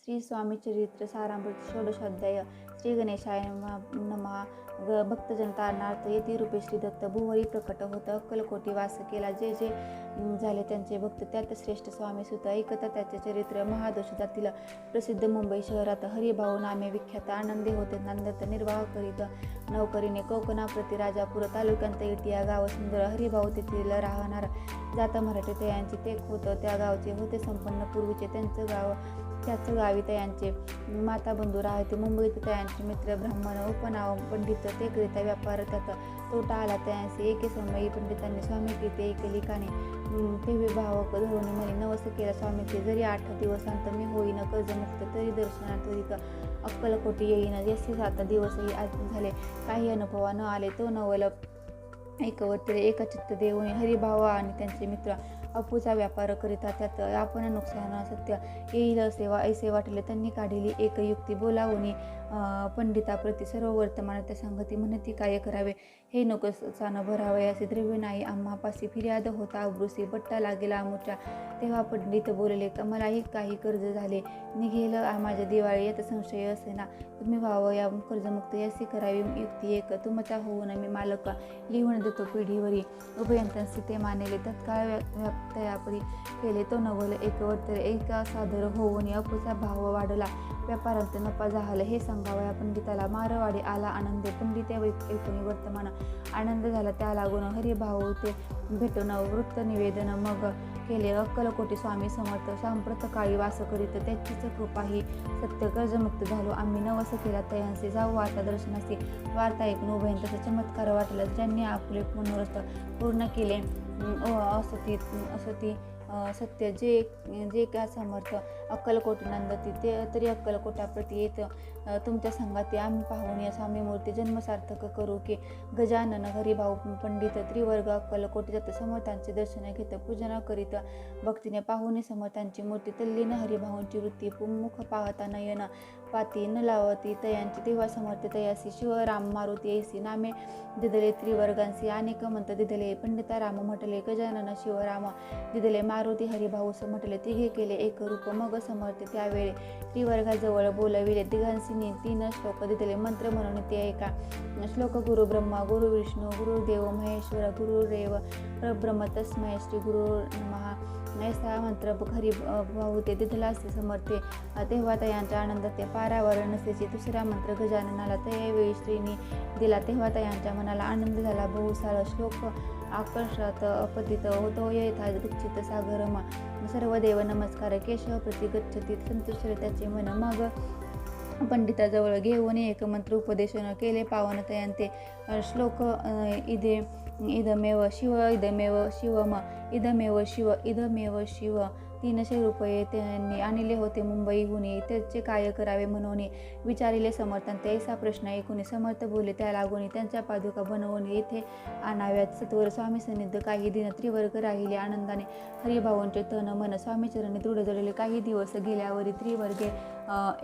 श्री स्वामी चरित्र सारामृत षोडशोध्याय. श्री गणेशाय नमः. भक्तजन तारणार्थ येती रूपे श्री दत्त भुवरी प्रकट होत अक्कलकोटी वास केला. जे जे झाले त्यांचे भक्त त्यात श्रेष्ठ स्वामी सुत ऐकता त्याचे चरित्र. महादोष जातील प्रसिद्ध मुंबई शहरात हरिभाऊ नामे विख्यात. आनंदी होते नांदत निर्वाह करीत नौकरीने कोकणाप्रती राजापूर तालुक्यांत इटिया गाव सुंदर. हरिभाऊ तेथील राहणार जात मराठी तयांचे ते होत त्या गावचे होते संपन्न पूर्वीचे त्याच गावी तयांचे माता बंधू राहते मुंबईत तयांचे मित्र ब्राह्मण उपनाव पंडित ते करिता व्यापार त्यात तोटा आला तयांचे. एके समयी पंडितांनी स्वामी प्रीती ऐकली काने तेव्हा भावक धरून म्हणे नवस केला स्वामीचे. जरी 8 दिवसांत मी होईन कर्जमुक्त तरी दर्शनात त्वरित अक्कलकोटी येईन. यसे 7 दिवसही आज झाले काही अनुभवा न आले. तो नवल एकवत्र एकचित्त देऊन हरिभाव आणि त्यांचे मित्र अपूचा व्यापार करिता त्यात आपण नुकसान सत्य येईल ऐसे वाटले. त्यांनी काढली एक युक्ती बोलावून पंडिताप्रती सर्व वर्तमान त्या संगती म्हणती काय करावे हे नुकसान भरावे असे द्रव्य नाही आम्हापाशी फिर्याद होता अब्रुसी बट्टा लागेला आमुच्या. तेव्हा पंडित बोलले मलाही काही कर्ज झाले निघेल माझ्या दिवाळी यात संशय असे ना. तुम्ही व्हावं या कर्जमुक्त याची करावी युक्ती एक. तुमचा होऊन मी मालक लिहून देतो पिढीवरी. उभयंतांशी ते मानेले तत्काळ तयापरी केले. तो नवल एकवत्र एका सादर होऊन अपूचा भाव वाढला. व्यापारांत नफा झाला हे सांगावया पंडिताला. मारवाडी आला आनंद पंडित ऐकून वर्तमान आनंद झाला. त्या लागून हरिभाऊ ते भेटून वृत्त निवेदन मग केले. अक्कलकोटी स्वामी समर्थ सांप्रत काळी वास करीत त्याचीच कृपा ही सत्य कर्जमुक्त झालो आम्ही. नवस केला तयांचे जाऊ आता दर्शनाचे. वार्ता ऐकून उभयंताचा चमत्कार वाटला. ज्यांनी आपले मनोरथ पूर्ण केले असती सत्य जे का समर्थ अक्कलकोटी नंदती ते तरी अक्कलकोटाप्रती येत तुमच्या संगाती आम्ही पाहून या स्वामी मूर्ती जन्म सार्थक करू की. गजानन हरिभाऊ पंडित त्रिवर्ग अक्कलकोटी जात समर्थांचे दर्शन घेत पूजन करीत भक्तीने पाहून समर्थांची मूर्ती तल्लीन हरिभाऊंची वृत्ती मुख पाहता नयन पाती न लावती तयांची. तेव्हा समर्थ तयासी शिवराम मारुती ऐसी नामे दिदले त्रिवर्गांशी अनेक मंत दिदले. पंडिता राम म्हटले गजानन शिवराम दिदले मारुती हरिभाऊ म्हटले. तिघे केले एक रूप मग समर्थ त्यावेळी त्रिवर्गाजवळ बोलविले. तिघांशी 3 श्लोक दिदले मंत्र म्हणून ते ऐका. श्लोक गुरु ब्रह्मा गुरु विष्णू गुरुदेव महेश्वर गुरुरेव परब्रह्म तस्मै श्री गुरु नमः. ऐसा मंत्र हरिभाऊ ते दिदला समर्थे. तेव्हा तयांचा आनंद ते पारावर नसेची. दुसरा मंत्र गजाननाला त्यावेळी श्रीनी दिला. तेव्हा तयांच्या मनाला आनंद झाला. बहुसाळ श्लोक आकर्षात अपतित होतो यथा गच्छित सागरमा. सर्व देव नमस्कार केशव प्रति गच्छती संतुष्ट त्याचे मन. मग पंडिताजवळ घेऊन एक मंत्र उपदेशन केले पावन तयांते. श्लोक इदमेव शिव इदमेव शिवम इदमेव शिव इदमेव शिव. 300 रुपये त्यांनी आणले होते मुंबईहून. त्याचे काय करावे म्हणून विचारिले समर्थांत. ऐसा प्रश्न ऐकून समर्थ बोलले त्या लागून त्यांच्या पादुका बनवून येथे आणाव्यात. सत्वर स्वामी सन्निध काही दिन त्रिवर्ग राहिले आनंदाने. हरिभाऊंचे तन मन स्वामीचरणी दृढ जडले. काही दिवस गेल्यावरी त्रिवर्गे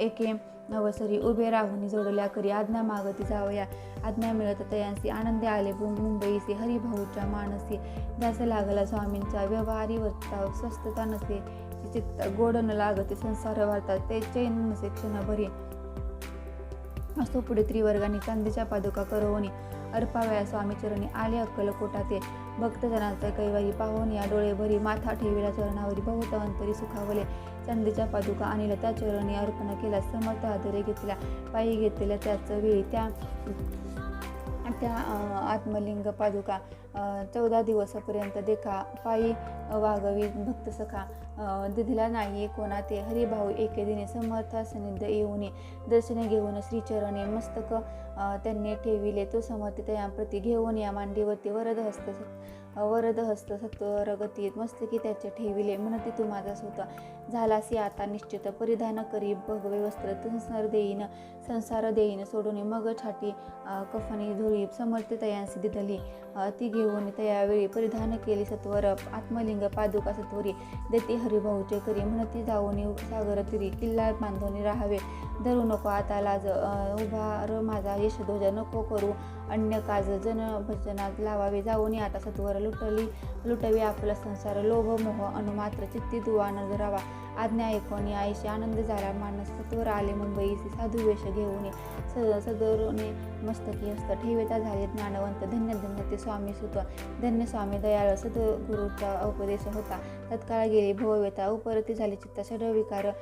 एके अवसरी उभे राहून जोडल्या करी आज्ञा मागती जावया. आज्ञा मिळत तयांसी आनंदे आले मुंबईसी. हरिभाऊच्या मानसी जास लागला स्वामींचा. व्यवहारी वर्ताव स्वस्थता नसे चित्त गोड न लागते संसार वार्तात ते चैन नसे क्षणभरी. असो पुढे त्रिवर्गांनी चांदीच्या पादुका करवणी अर्पावया स्वामीचरणी आले अक्कलकोटाते. भक्तजनांचा कैवारी पाहून या डोळे भरी माथा ठेविला चरणावरी. बहुत अंतरी सुखावले चांदीच्या पादुका आणल्या त्या चरणी अर्पण केला. समर्थ आदरे घेतल्या पायी घेतलेल्या त्याच वेळी त्या आत्मलिंग पादुका 14 दिवसापर्यंत देखा पायी वागवी भक्त सखा. दिधला नाही कोणा ते. हरिभाऊ एके दिने समर्था सनिध येऊन दर्शने घेऊन श्रीचरणी मस्तक त्यांनी ठेविले. तो समर्थ तयांप्रती घेऊन या मांडीवरती वरद हस्त सत्वरगती मस्तकी त्याचे ठेविले. म्हणती तू माझा स्वतः झालासी आता निश्चित. परिधान करी भगवे वस्त्र संसार देईन सोडून. मग छाटी कफनी धुळी समर्थ तयांसी दिधली. ती घेऊन त्यावेळी परिधान केली सत्वर आत्मलिंग पादुका सत्वरी देते हरिभाऊचे करी. म्हणती जाऊन सागर तिरी किल्ला बांधून राहावे. धरू नको आता लाज उभार माझा यशध्वज नको करू अन्य काज. जन भजनात लावावे जाऊन आता सत्वर लुटवी आपला संसार. लोभ मोह अनुमात्र चित्ती दुवा न धरावा. आज्ञा ऐकून आईशी आनंद झाला मानस सत्वर आले मुंबईसी साधू वेश घेऊन सदरोने मस्तकी हस्त ठेवेता झाले ज्ञानवंत धन्य धन्य ते स्वामी सुत धन्य स्वामी दयाळ सद्गुरूचा उपदेश होता तत्काळ गेले भववेता उपरती झाले चित्त षडविकार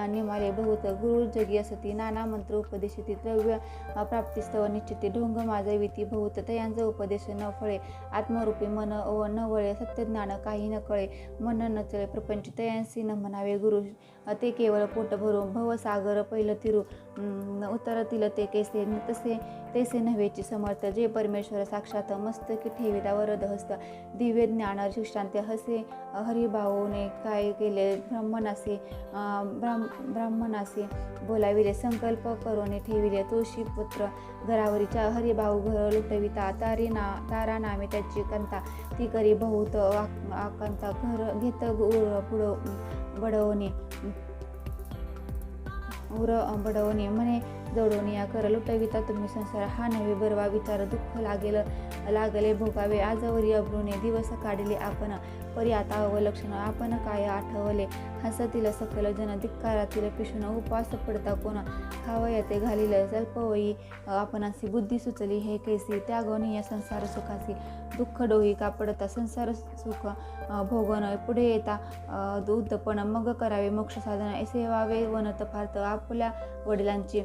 निमाले बहुत गुरु जगी असती नाना मंत्र उपदेशिती द्रव्य प्राप्तिस्तव निश्चिती ढोंग माजविती बहुत तयांचा उपदेश न फळे आत्मरूपी मन न वळे सत्यज्ञान काही न कळे मन न चळे प्रपंच तयांसी न म्हणावे गुरु ते केवळ पोट भरून भवसागर पहिलं तिरू उत्तरतील ते कैसे तसे तैसे नव्हेची समर्थ जे परमेश्वर साक्षात मस्तकी ठेविता वरद हस्त दिव्य ज्ञान शिष्टांत हसे हरिभाऊने काय केले ब्राह्मणासे बोलाविले संकल्प करून ठेविले तुळशी पुत्र घरावरीच्या हरिभाऊ घर लुटविता तारा नामे त्याची कंता ती करी बहुत आकांता घर घेत पुढं बडवणे म्हणे जोडवणे कर लुटविता तुम्ही संसार हा नव्हे बरवा विचार दुःख लागले भोगावे आजवरी अब्रुने दिवस काढले आपण परी आता अवलक्षण आपण काय आठवले हसतील सकल जन धिक्कारातील पिशून उपवास पडता कोण खावयाते घालील अल्पवयी आपणासी बुद्धी सुचली हे कैसी त्यागोनी या संसार सुखासी दुःख डोही कापडता संसार सुख भोगन पुढे येता उद्धपण मग करावे मोक्ष साधन ऐसे व्हावे वनत फार्थ आपल्या वडिलांची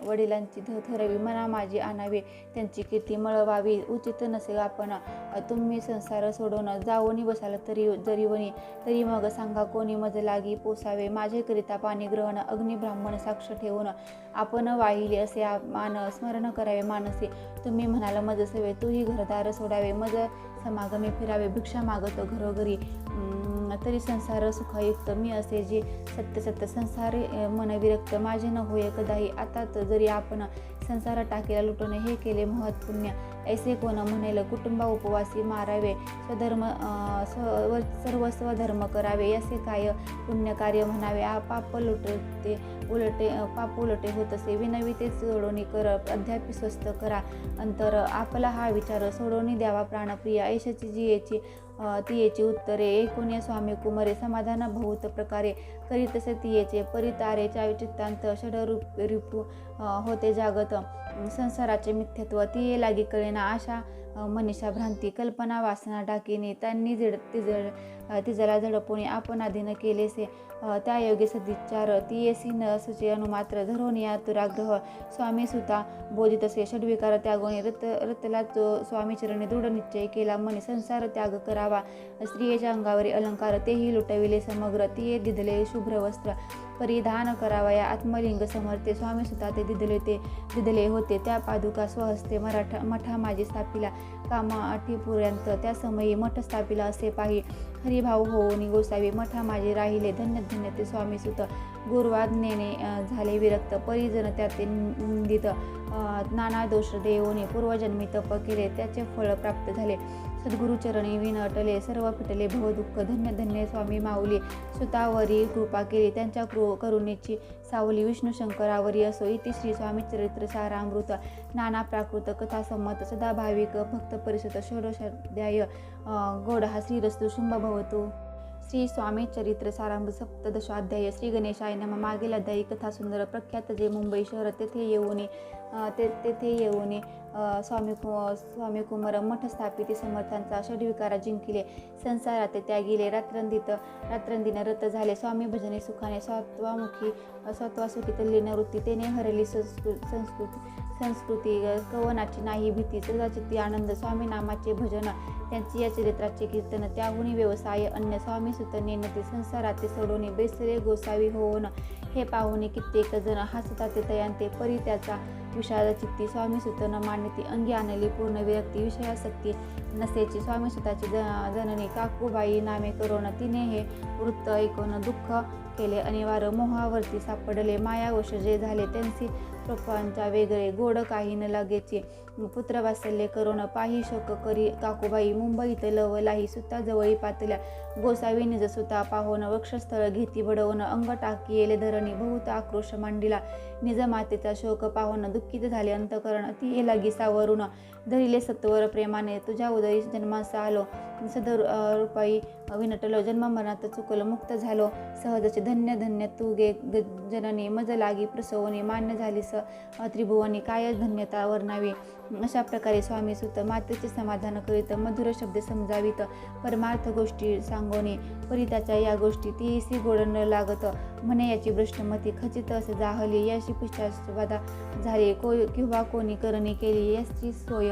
ठरवी मना माझी आणावे त्यांची कीर्ती मळवावी उचित नसेल आपण तुम्ही संसार सोडून जाऊनी बसाल तरी मग सांगा कोणी मज लागी पोसावे माझेकरिता पाणी ग्रहण अग्नी ब्राह्मण साक्ष ठेवून आपण वाहिले असे मान स्मरण करावे मानसे तुम्ही म्हणाल मज सवे तूही घरदार सोडावे मज समागमे फिरावे भिक्षा मागतो घरोघरी तरी संसार सुखयुक्त मी असे जे सत्य संसार मन विरक्त माझे न होय कदाही आता जरी आपण संसार टाकीला लुटून हे केले महत् पुण्य ऐसे कोण म्हणेल कुटुंबा उपवासी मारावे स्वधर्म सर्वस्व धर्म करावे असे काय पुण्यकार्य म्हणावे पाप उलटे होत असे विनवी ते सोडोनी कर अद्यापि स्वस्त करा अंतर आपला हा विचार सोडोनी द्यावा प्राणप्रिय ऐशाची जियेची तियेची उत्तरे एकूण स्वामी कुमारे समाधान बहुत प्रकारे करीतसे तियेचे परितारेच्या चित्तांत षडरूपू होते जागत संसाराचे मिथ्यत्व तिये लागी कळेना आशा मनीषा भ्रांती कल्पना वासना डाकीने त्यांनी तिजला झडपुणे आपण अधीन केलेसे त्या योगे सदिचार तियेसी न सुचे अनुमात्र धरून या तुराग्रह स्वामी सुता बोधितसे षड्विकार त्यागोने रतला तो स्वामी चरणी दृढ निश्चय केला मनी संसार त्याग करावा स्त्रियेच्या अंगावरील अलंकार तेही लुटविले समग्र तिये दिधले शुभ्र वस्त्र परिधान करावा या आत्मलिंग समर्थे स्वामी सुता ते दिधले होते त्या पादुका स्वहस्ते मठा माझी स्थापिला कामा आठीपुर्यंत त्या समयी मठ स्थापिला असे पाही हरिभाऊ होऊन गोसावी मठा माझे राहिले धन्य धन्य ते स्वामी सुत गुरुवाज्ञेने झाले विरक्त परिजन त्याचे निंदित नाना दोष देवोने पूर्वजन्मी तप केले त्याचे फळ प्राप्त झाले सद्गुरुचरणी विनटले सर्व फिटले भवदुःख धन्य धन्य स्वामी माऊली सुतावरी कृपा केली त्यांच्या करुणेची सावली विष्णू शंकरावरी असो इति श्री स्वामी चरित्र सारामृत नाना प्राकृत कथा संमत सदा भाविक भक्त परिषद षोडशाध्याय गोड हा श्रीरस्तु शुंभ भवतु श्री स्वामी चरित्र सारामृत सप्तदशाध्याय श्री गणेशाय नमः मागील अध्यायी कथा सुंदर प्रख्यात जे मुंबई शहर तेथे येऊन स्वामी कुमार मठ स्थापित समर्थांचा षड्विकार जिंकिले संसारात त्यागिले रात्रंदिन रत झाले स्वामी भजने सुखाने स्वत्वासुखी तल्लीन वृत्ती तेने हरली संस्कृती कवनाची नाही भीती सदाचित्ती आनंद स्वामी नामाचे भजन त्यांची या चरित्राचे कीर्तन त्याहुनी व्यवसाय अन्य स्वामी सुतने नते संसाराते सोडवणे बेसरे गोसावी होऊन हे पाहुणे कित्येक जण हसताते तयांते परी त्याचा विषाद चित्ती स्वामी सुतन मान्यती अंगी आणली पूर्ण विरक्ती विषयासक्ती नसेची स्वामी सुताची जननी काकूबाई नामे करून तिने हे वृत्त ऐकून दुःख केले अनिवार्य मोहावरती सापडले मायावश जे झाले त्यांची प्रपांच्या वेगळे गोड काही न लागेचे पुत्रवात्सल्य करून पाही शोक करी काकूबाई मुंबईत लवलाही सुता जवळी पातल्या गोसावी निज सुता पाहोन वक्षस्थळ घेती बडवून अंग टाकी येले धरणी बहुत आक्रोश मांडिला निज मातेचा शोक पाहोन दुःखित झाले अंतकरण ती लागी सावरून धरिले सत्वर प्रेमाने तुझ्या उदरी जन्मास आलो सदरूपाई विनटलो जन्म मरणात चुकलो मुक्त झालो सहजचे धन्य धन्य तू गे जननी मज लागी प्रसवनी मान्य झालीस त्रिभुवनी काय धन्यता वर्णावी. अशा प्रकारे स्वामी सुत मातेचे समाधान करीत मधुर शब्द समजावीत परमार्थ गोष्टी सांगोनी परिताच्या या गोष्टी तीसी गोड न लागत म्हणे याची भ्रष्टमती खचित असे जाहली याशी पश्चातबाधा झाली किंवा कोणी करणी केली याची सोय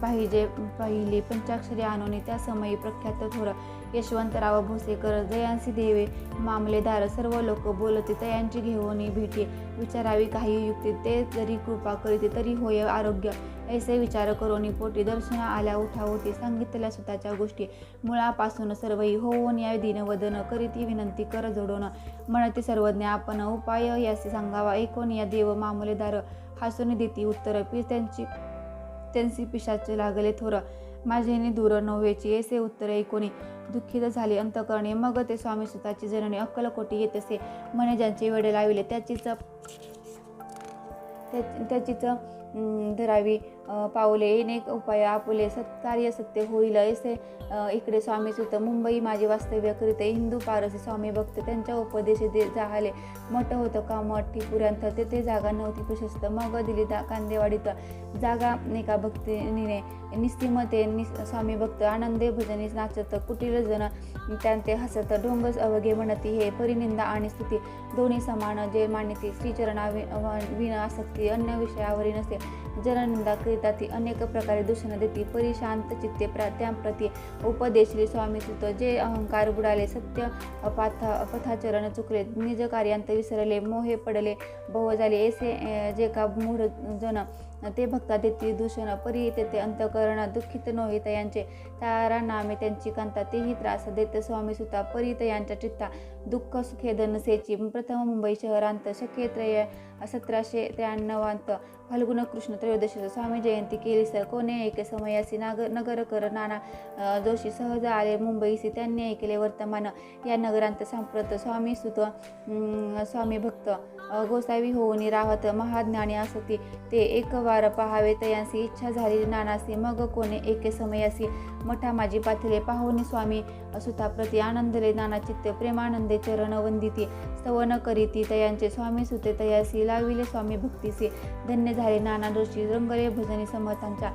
पाहिली पंचाक्षरी आणून त्या समयी प्रख्यात थोर यशवंतराव भोसेकर जयांसी देवे मामलेदार सर्व लोक बोलते तयांची घेऊन भेटी विचारावी काही युक्ती ते जरी कृपा करीते तरी होय आरोग्य ऐसे विचार करून पोटी दर्शना आल्या उठावती सांगितल्या स्वतःच्या गोष्टी मुळापासून सर्वही होऊन या दिनवदन करीती विनंती कर जोडून म्हणते सर्वज्ञ आपण उपाय यासी सांगावा ऐकून या देव मामलेदार हसून देती उत्तर त्यांची पिशाचे लागले थोर माझेने दूर नव्हेची ऐसे उत्तर ऐकोनी दुःखित झाले अंतकरणे मग ते स्वामी सुताची जननी अक्कलकोटी येतसे म्हणे ज्यांचे वेळ लाविले त्याचीच धरावी पावले अनेक उपाय आपुले सत्कार्य सत्य होईल ऐसे इकडे स्वामी सुत मुंबई माझे वास्तव्य करीत हिंदू पारसी स्वामी भक्त त्यांच्या उपदेश जाहले मठ होतं का मठ ठिपुऱ्यांत तेथे जागा नव्हती प्रशस्त मग दिली कांदेवाडीत जागा एका भक्तीने निस्तिमते स्वामी भक्त आनंदे भजनी नाचत कुटील जन त्यांचे हसत ढोंग अवघे म्हणती हे परिनिंदा आणि स्तुती दोन्ही समान जे मान्यते श्रीचरणा विन आसक्ती अन्य विषयावरी नसे जननिंदा करिता ती अनेक प्रकारे दूषण देती परी शांत चित्ते त्याप्रती उपदेशले स्वामी सुत जे अहंकार बुडाले सत्य पथाचरण चुकले निज कार्यांत विसरले मोहे पडले बहु झाले ऐसे जे का मूढ जन ते भक्ता देती दूषण परी तेथे अंतकरण दुःखित नव्हे तयांचे तारा नामे त्यांची कांता तेही त्रास देत स्वामी सुता परी तयांच्या चित्ता दुःख सुखेद नसेची प्रथम मुंबई शहरांत शके 1793 फाल्गुन कृष्ण त्रयोदशी स्वामी जयंती केलीस कोणे ऐके समयासी नगर कर नाना जोशी सहज आले मुंबईसी त्यांनी ऐकले वर्तमान या नगरांत सांप्रत स्वामी सुत स्वामी भक्त गोसावी होऊन राहत महाज्ञानी असती ते एक वार पहावे तयांसी इच्छा झाली नानासी मग कोणे एके समयासी मठा माझी पाथले पाहुनी स्वामी सुताप्रती आनंदले नाना चित्त प्रेमानंदे चरण वंदिती स्तवन करीती तयांचे स्वामी सुते तयासी लाविले स्वामी भक्तीसी धन्य झाले नाना दोषी रंगले भजनी समर्थांच्या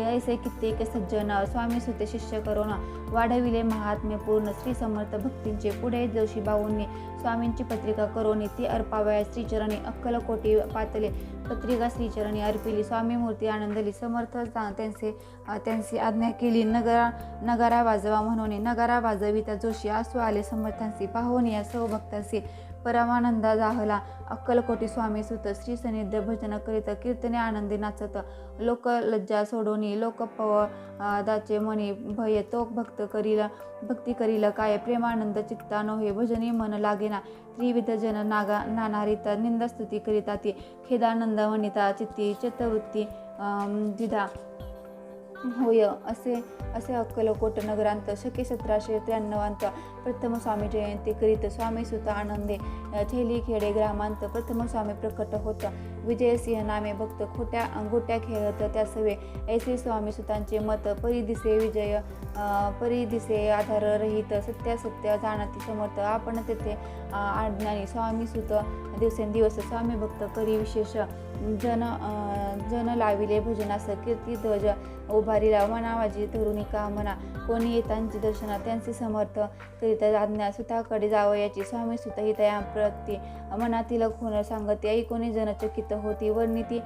ऐसे कित्येक सज्जन स्वामी सुते शिष्य करून वाढविले महात्म्य पूर्ण श्री समर्थ भक्तींचे पुढे जोशी बाऊंनी स्वामींची पत्रिका करून ती अर्पावया श्रीचरणी अक्कलकोटी पातले पत्रिका श्रीचरणी अर्पिली स्वामी मूर्ती आनंदली समर्थ त्यांची आज्ञा केली नगारा वाजवा म्हणून नगारा वाजविता जोशी आसू आले समर्थांशी पाहून या सौ भक्तांशी परमानंदा जाहला अक्कलकोटी स्वामी सुत श्री सनिध्य भजन करीत कीर्तने आनंदी नाचत लोक लज्जा सोडोनी लोकपव दाचे मनी भय तो भक्ती करील काय प्रेमानंद चित्ता नोहे भजनी मन लागेना त्रिविध जन नानारिता निंदास्तुती करिता ती खेदानंद वनिता चित्ती चित्तवृत्ती दिदा होय असे अक्कलकोट नगरांत शके 1793 प्रथम स्वामी जयंती करीत स्वामी सुत आनंदे थेली खेडे ग्रामांत प्रथम स्वामी प्रकट होत विजयसिंह नामे भक्त गोट्या खेळत त्या सवे ऐसे स्वामी सुतांचे मत परिदिसे आधार रहित सत्य जाणती समर्थ आपण तेथे आज्ञानी स्वामी सुत दिवसेंदिवस स्वामी भक्त करी विशेष जन लाविले भजनास कीर्ती ध्वज उभारीला मनावाजी तरुणी का म्हणा कोणी येतांची दर्शना त्यांचे समर्थ करीत आज्ञा सुताकडे जावयाची स्वामी सुत ही तया प्रती मनातील खून सांगते ऐकोणी जनचकित होती वर्णिती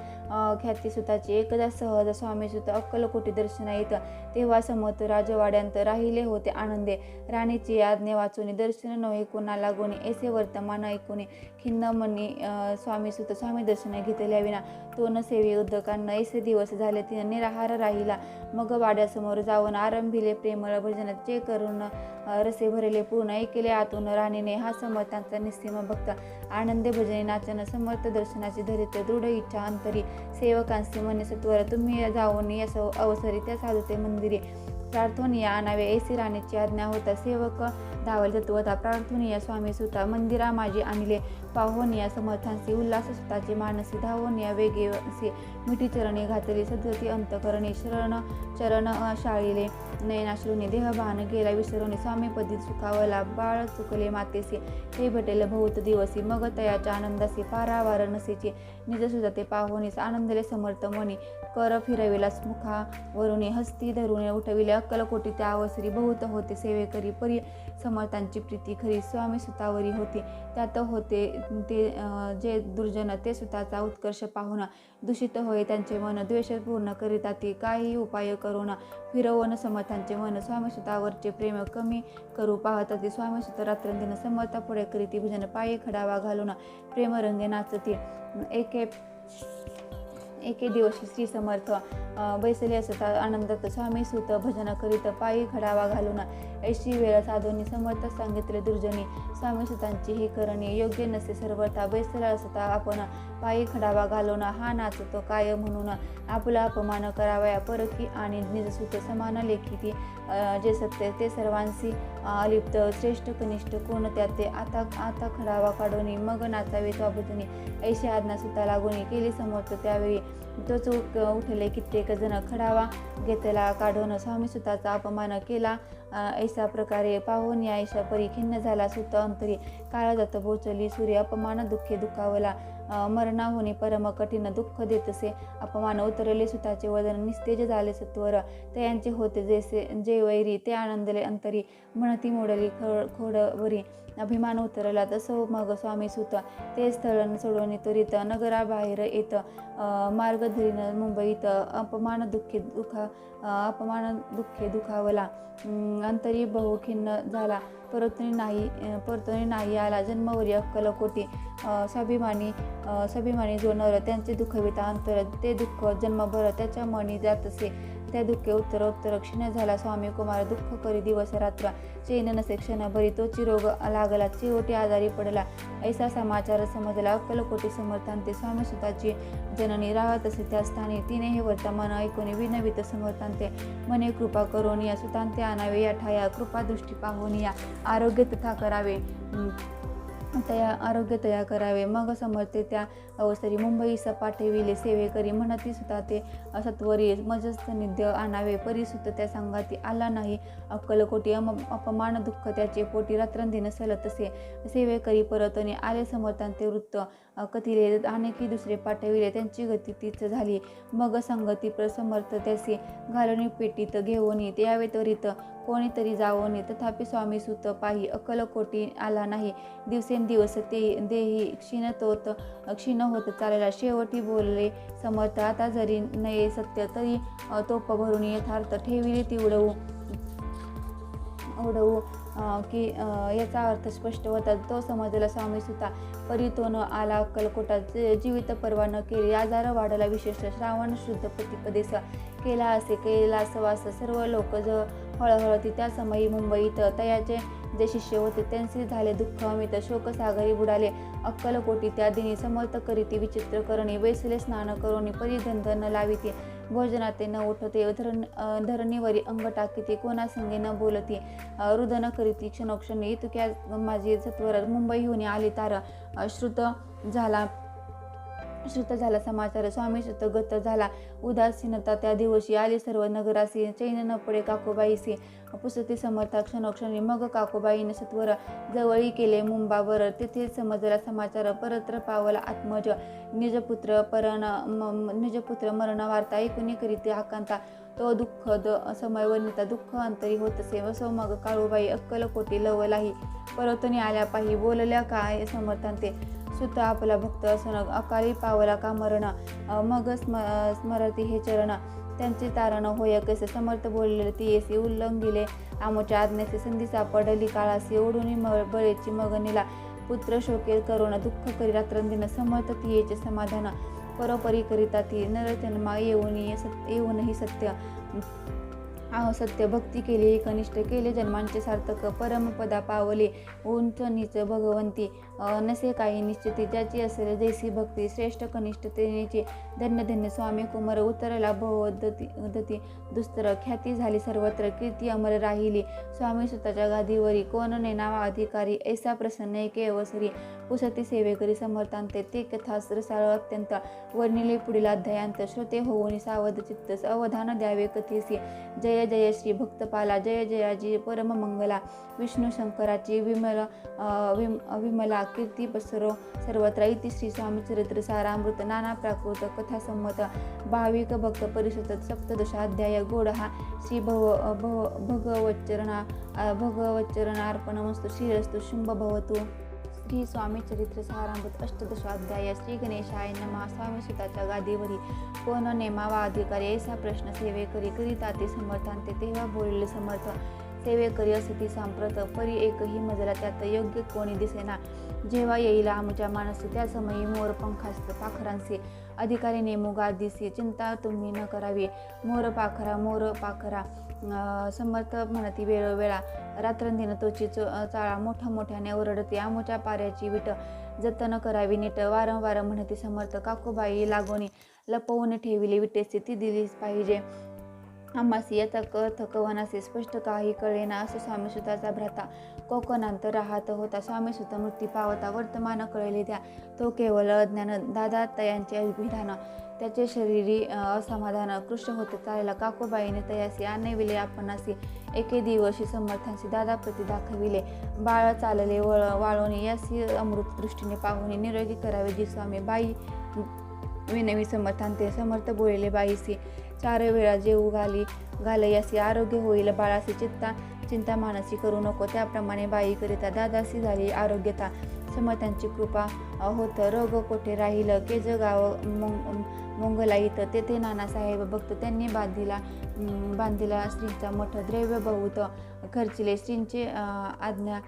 ख्याती सुताची एकदा सहज स्वामी सुत अक्कलकोटी दर्शना येत तेव्हा समर्थ राजवाड्यांत राहिले होते आनंदे राणीची आज्ञा वाचून दर्शन नव्हे कोणाला गुणी ऐसे वर्तमान ऐकून खिन्न मनी स्वामी सुत स्वामी दर्शन घेतल्या विना तो न सेवे उद्दकांना ऐसे दिवस झाले तिने निराहार राहिला मग वाड्यासमोर जाऊन आरंभिले प्रेमळ भजनाचे करून रसे भरले पूर्ण ऐकले आतून राणीने हा समर्थांचा निस्सीम भक्त आनंदे भजने नाचन समर्थ दर्शनाची धरित दृढ इच्छा अंतरी सेवकांशी मने सत्वर तुम्ही जाऊन या अवसरी त्या साधुते मंदिरे प्रार्थनीय आणावे ऐसी राणीची आज्ञा होता. सेवक धावल तत्वता प्रार्थनीय स्वामी सुता मंदिरा माझी आणले पाहोनिया समर्थांसी उल्हास सुताची मानसी धावनिया वेगेसी मिठी चरणी घातली सदगती अंतकरणी चरण शाळीले नयनाश्रुनी देहभान गेला विसरुनी स्वामीपदी सुखावला बाळ चुकले मातेसी ते भेटेल बहुत दिवसी मग तयाच्या आनंदासी पारावार नसेची निज सुद्धा ते पाहोनीस आनंदले समर्थ मनी कर फिरविला मुखावरुणी हस्ती धरून उठविले अक्कलकोटी त्या अवसरी बहुत होते सेवेकरी परी समर्थांची प्रीती खरी स्वामी सुतावरी होती. त्यात होते ते जे दुर्जन ते सुताचा उत्कर्ष पाहून दूषित होय त्यांचे मन द्वेष पूर्ण करिता ते काही उपाय करून फिरवून समर्थांचे मन स्वामी सुतावरचे प्रेम कमी करू पाहता ते स्वामी सुत रात्रंदिन समर्था पुढे करीती भजन पायी खडावा घालून प्रेमरंगे नाचती. एके दिवशी श्री समर्थ बैसले असता आनंदात स्वामी सुत भजन करीत पायी खडावा घालून ऐशी वेळ साधूनी समर्थ सांगितले दुर्जनी स्वामी सुतांची ही करणी योग्य नसे सर्वथा बैसला असता आपण पायी खडावा घालून हा नाचतो काय म्हणून आपला अपमान करावया परकी आणि निजसुत समान लेखिती जे सत्य ते सर्वांशी अलिप्त श्रेष्ठ कनिष्ठ कोण त्याते आता खडावा काढून मग नाचावे स्वाभजनी ऐशी आज्ञा सुता लागून केली समर्थ त्यावेळी तोच उठले कित्येक जण खडावा घेतला काढून स्वामी सुताचा अपमान केला ऐसा प्रकारे पाहून या ऐशा परी खिन्न झाला सुत अंतरी काळ जात बोचली सूर्य अपमान दुःखे दुखावला मरणाहुनी परम कठीण दुःख देतसे अपमान उतरले सुताचे वदन निस्तेज झाले सत्वर तयांचे होते जैसे जे वैरी ते आनंदले अंतरी म्हणती मोडली खोडवरी अभिमान उतरला तसं मग स्वामी सुत ते स्थळ सोडून त्वरित नगराबाहेर येत मार्ग धरीन मुंबईत अपमान दुःखे दुखावला अंतरी बहु खिन्न झाला परतून नाही आला जन्मवरी अक्कलकोटी स्वाभिमानी जो नर त्यांचे दुःखविता अंतर ते दुःख जन्मभर त्याच्या मनी जातसे त्या दुःखे उत्तर क्षीण झाला स्वामी कुमार दुःख करी दिवस रात्र चैन नसे क्षणभरी तो चिरोग लागला चिरोटी आजारी पडला ऐसा समाचार समजला अक्कलकोटी समर्थांते स्वामी सुताची जननी राहत असे त्या स्थानी तिने हे वर्तमान ऐकून विनवित समर्थांते मने कृपा करून या सुतांते आणावे या ठाया कृपा दृष्टी पाहून या आरोग्य तथा करावे आरोग्य तया करावे मग समर्थे त्या अवसरी मुंबईस पाठविले सेवेकरी म्हणती सुता ते सत्वरी मजस्तनिध्य आणावे परिसुत त्या संगाती आला नाही अक्कलकोटी अपमान दुःख त्याचे पोटी रात्रंदिन सलतसे सेवेकरी परतने आले समर्थांते वृत्त कथिले अनेकी दुसरे पाठविले त्यांची गती तीच झाली मग संगती प्रसमर्थ त्याचे घालून पेटीत घेऊन यावे त्वरित कोणीतरी जावोनी तथापि स्वामी सुत पाही अक्कलकोटी आला नाही दिवसेंदिवस ते देही क्षीण होत चालला शेवटी बोलले समर्थ आता जरी नये सत्य तरी तोप भरून यथार्थ ठेविले ती उडवू की याचा अर्थ स्पष्ट होता तो समजला स्वामी सुता परितोन आला अक्कलकोटात जीवित परवा न केली आजार वाढला विशेष श्रावण शुद्ध प्रतिपदेस केला असे कैलास वास सर्व लोक हळहळती त्या समयी मुंबईत तयाचे जे शिष्य होते त्यांचे झाले दुःख अमित शोकसागरी बुडाले अक्कलकोटी त्या दिनी समर्थ करीती विचित्र करणे बैसले स्नान करून परिधन लाविते भोजनाते न उठते धरणीवरी अंग टाकीते कोणासंगे न बोलती रुदन करीती क्षणोक्षणी इतक्या माझी सत्वर मुंबईहून आली तार श्रुत झाला समाचार स्वामी सुत गत झाला उदासीनता त्या दिवशी आली सर्व नगरासी चैन न पडे काकूबाईसी पुसती समर्था क्षणोक्षणी मग काकूबाईने सत्वर जवळी केले मुंबावर तेथे समजला समाचार परत्र पावला आत्मज निजपुत्र मरण वार्ता ऐकून करीते आकांता तो दुःखद समय वर्णिता दुःख अंतरी होतसे वसो मग काळूबाई अक्कलकोटी लवलाही परतून आल्या पाही बोलल्या काय समर्थांते सुत आपला भक्त असून अकाली पावला का मरण मग स्मरती हे चरण त्यांचे तारण होय कसे समर्थ बोलले ती येसी उल्लंघिले आमोच्या आज्ञेचे संधी सापडली काळासी ओढून बळेची मग नेला पुत्र शोके करुण दुःख करी रात्रंदिन समर्थ तियेचे समाधान परोपरी करिता ती नरजन्मा येऊनही सत्य सत्य भक्ती केली कनिष्ठ केले जन्मांचे सार्थक परमपदा पावले उंच नीच भगवंती नसे काही निश्चिती ज्याची असेल जैसी भक्ती श्रेष्ठ कनिष्ठ तेनेची धन्य धन्य स्वामी कुमार उतरला भवदती दुस्तर ख्याती झाली सर्वत्र कीर्ती अमर राहिली स्वामी सुताच्या गादीवरी कोण नेनावा अधिकारी ऐसा प्रसन्न एके अवसरी पुसती सेवेकरी समर्थांते ते कथा रसाळ अत्यंत वर्णिले पुढील अध्यायांत श्रोते होऊन सावध चित्त अवधान द्यावे कथेसी जय जय श्री भक्तपाला जय जयाजी परम मंगला विष्णू शंकराची विमला कीर्ती पसरो सर्वत्र इति श्री स्वामी चरित्र सारामृत नाना प्राकृत कथा संमत भाविक भक्त परिषद सप्तदशाध्याय गोड हा श्री भगवच्चरणार्पणमस्तु श्रीरस्तु शुंभ भवतु श्री स्वामी चरित्र सारामृत अष्टदशाध्याय श्री गणेशाय नमः स्वामी सुताच्या गादीवरी कोण नेमावा अधिकारी ऐसा प्रश्न सेवेकरी करीता ते समर्थांते तेव्हा बोलले समर्थ सेवेकरी असती सांप्रत परी एकही मजला त्यात योग्य कोणी दिसेना जेव्हा येईल आमच्या मानसी त्या समयी मोर पंखास्त पाखरांचे अधिकारी नेमू गादीसी चिंता तुम्ही न करावी मोर पाखरा समर्थ म्हणती वेळोवेळा रात्रंदिन तोची चाळा मोठ्याने ओरडते आमोच्या पाऱ्याची विट जतन करावी नीट वारंवार म्हणते समर्थ काकूबाई लागोनी लपवून ठेविली विटेची ती दिलीच पाहिजे आम्हासी या थकवनासे स्पष्ट काही कळेना असं स्वामीसुताचा भ्राता कोकणांत राहत होता स्वामीसुत मृत्यू पावता वर्तमान कळले द्या तो केवळ अज्ञान दादा तयांचे अभिधान त्याचे शरीरी असमाधान कृष्ण होते चालेला काकूबाईने तयासी आणविले आपणासी एके दिवशी समर्थांशी दादा प्रती दाखविले बाळ चालले वाळोनी यासी अमृत दृष्टीने पाहुणे निरोगी करावे जी स्वामी बाई विनवी समर्थांते समर्थ बोलले बाईसी 4 वेळा जेऊ घालयासी आरोग्य होईल बाळासी चिंता मानसी करू नको त्याप्रमाणे बाई करिता दादासी झाली आरोग्यता समर्थांची कृपा होत रोग कोठे राहील के जगाव मंगलाईत तेथे नानासाहेब भक्त त्यांनी बांधिला श्रींचा मठ द्रव्य बहुत खर्चिले श्रींची आज्ञा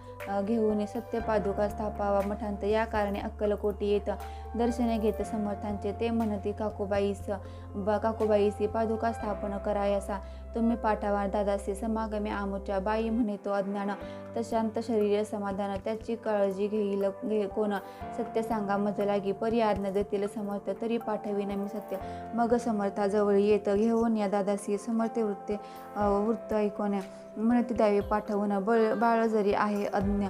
घेऊन सत्य पादुका स्थापावा मठांत या कारणे अक्कलकोटी येत दर्शने घेत समर्थांचे ते म्हणती काकूबाईसी पादुका स्थापन करायासा तुम्ही पाठावा दादासी समागमे आमुच्या बाई म्हणे तो अज्ञान तशांत शरीर समाधान त्याची काळजी घेईल कोण सत्य सांगा मज लागी परी आज्ञा देतील समर्थ तरी पाठविन मी सत्य मग समर्थाजवळ येत घेऊन या दादासी समर्थ वृत्त ऐकून म्हणती द्यावे पाठवून बाळ जरी आहे अज्ञ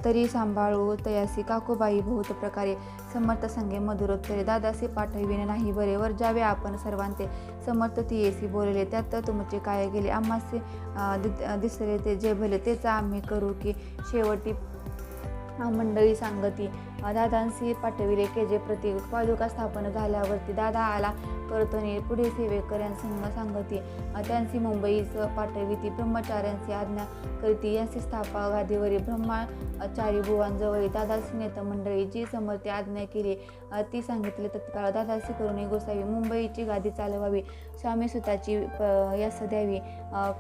तरी सांभाळू तयासी काकूबाई बहुत प्रकारे समर्थ संगे मधुरोत्तरे दादासी पाठविणे नाही बरे वर जावे आपण सर्वांचे समर्थ ती येसी बोलले त्यात तुमचे काय गेले आम्हासे दिसले ते जे भले तेच आम्ही करू की शेवटी मंडळी सांगती दादांशी पाठविले के जे प्रति पादुका स्थापन झाल्यावरती दादा आला करतोनी पुढे सेवेकऱ्यांसंग सांगती त्यांची मुंबईस पाठविती ब्रह्मचार्यांची आज्ञा करती यांची स्थापा गादीवरी ब्रह्मचारी बुवांजवळ दादासी नेत मंडळी जी समर्थ आज्ञा केली ती सांगितले तत्काळ दादासी करून गोसावी मुंबईची गादी चालवावी स्वामी सुताची यश द्यावी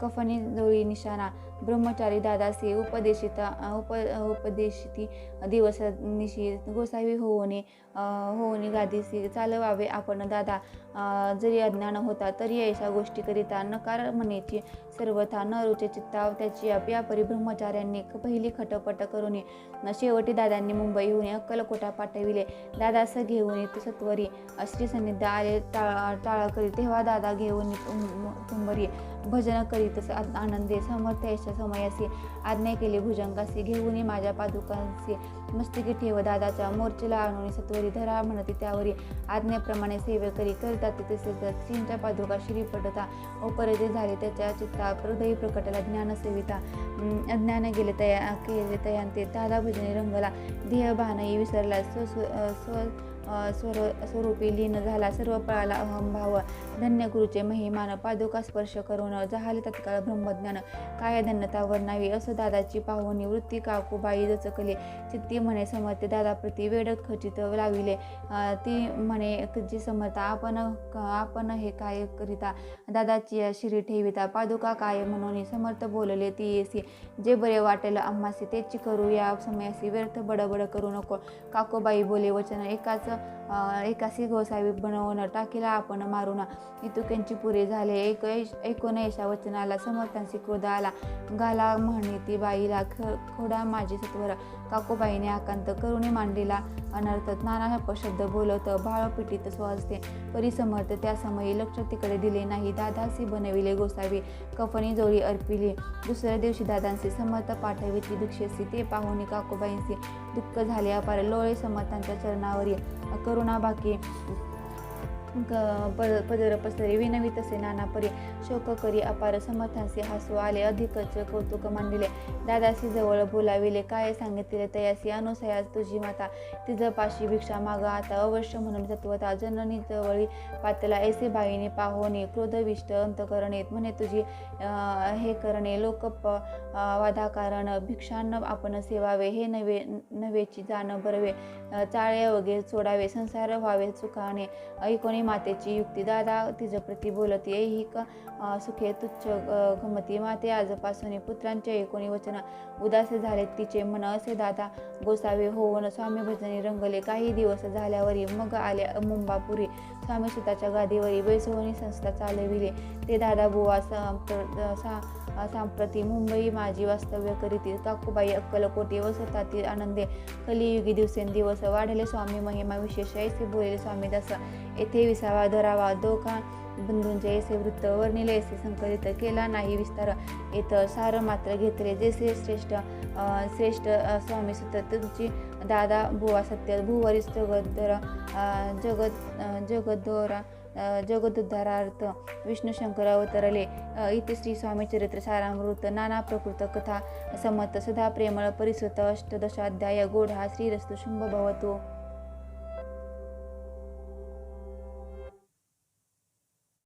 कफनी जोळी निशाणा ब्रह्मचारी दादासी उपदेशिती दिवस निशी गोसावी होऊनी गादीसी चालवावे आपण दादा जरी अज्ञान होता तरी ऐशा गोष्टी करिता नकार म्हणेची सर्वथा न रुचे चित्ताव त्याची या परी ब्रह्मचार्यांनी पहिली खटपट करून शेवटी दादांनी मुंबईहून अक्कलकोटा पाठविले दादास घेऊन सत्वरी श्री सन्निध आले टाळ करी तेव्हा दादा घेऊन तुंबरी भजन करीत आनंदे समर्थ यशा समयासी आज्ञा केली भुजंगासी घेऊन माझ्या पादुकांशी मस्तकी ठेव दादाच्या मोर्चेला आणून सत्वरी धरा म्हणती त्यावरी आज्ञेप्रमाणे सेवेकरी करतात तसेच श्रींच्या पादुका श्री पडता उपरजे झाले त्याच्या चित्ता हृदयी प्रकटला ज्ञानसेविता अज्ञान केले तयांते दादा भजने रंगला देह भानही विसरला स्वरूपी लीन झाला सर्व पळाला अहंभाव धन्य गुरुचे महिमान पादुका स्पर्श करून जहाले तत्काळ ब्रह्मज्ञान काय धन्यता वर्णावी असं दादाची पाहुणी वृत्ती काकूबाई दचकले चित्ती म्हणे समर्थ दादा प्रति वेड खचित लाविले ती म्हणे जी समर्थ आपण हे काय करिता दादाची शिरी ठेविता पादुका काय म्हणून समर्थ बोलले ती येसी जे बरे वाटेल आम्हासी तेची करू या समयासी व्यर्थ बडबड करू नको काकूबाई बोले वचन एकाच एकासी गोसावी बनवून टाकीला आपण मारून इतुक्यांची पुरे झाले. ऐकून ऐशा वचनाला समर्थांशी क्रोध आला. गाला म्हणे ती बाईला खोडा माझी सत्वर. काकूबाईने आकांत करुणी मांडीला अनर्थ. नाना अपशब्द बोलत भाळ पिटीत स्वहस्ते. परी समर्थ त्या समयी लक्ष तिकडे दिले नाही. दादासी बनविले गोसावी कफनी जोडी अर्पिली. दुसऱ्या दिवशी दादांचे समर्थ पाठवितली भिक्षेसी. ते पाहुणी काकूबाईंचे दुःख झाले अपार. लोळे समर्थांच्या चरणावरी करुणा बाकी पदर पसरे. विनवी तसे नाना परी शोक करी अपार. समर्थांचे हसू आले अधिकच कौतुक मांडिले. दादासी जवळ बोलाविले काय सांगितले तयासी. अनुसया तुझी माता तिज पाशी भिक्षा मागा आता. अवश्य म्हणून तत्वता जननी जवळी पातला. ऐसे बाईने पाहोनी क्रोधविष्ट अंतकरणेत म्हणे तुझी हे करणे लोक वादाकारण. भिक्षान्न आपण सेवावे हे नवेची जाण बरवे. चाळे अवघे सोडावे संसार व्हावे सुखाने. ऐकोनी मातेची युक्ती. दादा तिजप्रती बोलती ऐहिक सुखे तुच्छ गमती. माते आजपासून पुत्रांचे ऐकोनी वचन उदास झाले तिचे मन. असे दादा गोसावे होऊन स्वामी भजनी रंगले. काही दिवस झाल्यावरी मग आले मुंबापुरी. स्वामी सुताच्या गादीवरी बैसवणी संस्था चालविले. ते दादा बुवा सांप्रती मुंबई माझी वास्तव्य करीती. काकूबाई अक्कलकोटी वसतातील आनंदे. कलियुगी दिवसेंदिवस वाढले स्वामी महिमा विशेष. ऐसे बोलले स्वामीदास येथे विसावा धरावा. दोघा बंधूंचे ऐसे वृत्त वर्णिले ऐसे संकलित केला नाही विस्तार. येत सार मात्र घेतले जैसे श्रेष्ठ स्वामी सुत तुमची दादा बुवा सत्य भुवरी जगदोद्धारार्थ विष्णू शंकर अवतरले. इथे श्री स्वामी चरित्र सारामृत. नाना प्रकृत कथा समत सदा प्रेमळ परिसृत. अष्टदशाध्याय गोढा. श्रीरस्तु शुंभ भवतु.